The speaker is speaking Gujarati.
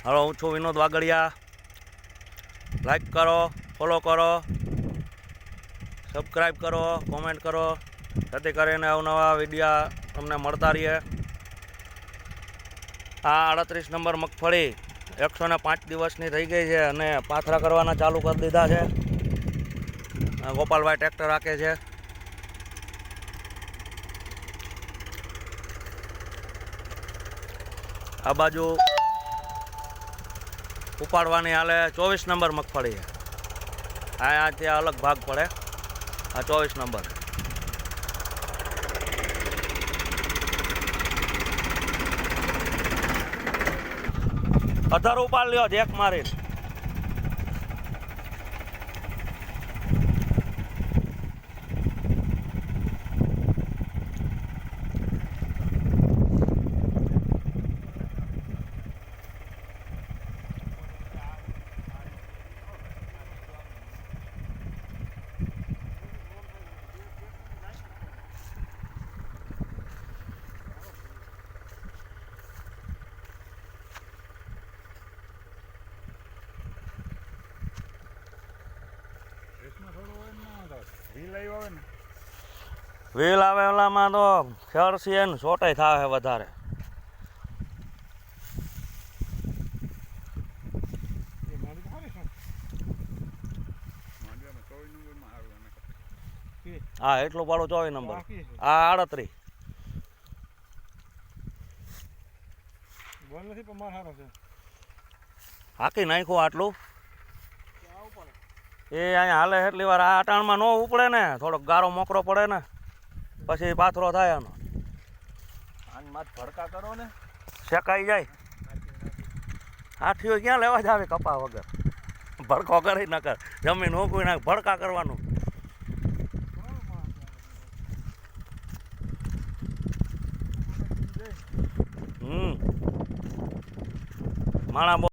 હાલો, હું છું વિનોદ વાગડિયા. લાઈક કરો, ફોલો કરો, સબસ્ક્રાઈબ કરો, કોમેન્ટ કરો, જેથી કરીને અવનવા વિડીયા તમને મળતા રહીએ. આ 38 નંબર મગફળી 105 દિવસની થઈ ગઈ છે અને પાથરા કરવાના ચાલુ કરી દીધા છે. ગોપાલભાઈ ટ્રેક્ટર રાખે છે. આ બાજુ ઉપાડવાની હાલે 24 નંબર મગફળી છે. આ ત્યાં અલગ ભાગ પડે. આ 24 નંબર. અધર ઉપાડ લ્યો જેક મારી. વ્હીલ આવે ઓલામાં તો ખરસી ને ચોટાઈ થાય વધારે. હા, એટલું પાડું 24 નંબર. આ 38 હાકી નાખ્યું આટલું. એ અહીંયા હાલે એટલી વાર આ અટાણમાં ન ઉપડે ને, થોડોક ગારો મોકરો પડે ને પછી પાથરો થાય આનો. ભડકા કરો ને શેકાઈ જાય. આઠીઓ ક્યાં લેવા જ આવે કપા વગર? ભડકો કરી ન કર, જમીન હોકવી નાખ, ભડકા કરવાનું. માણા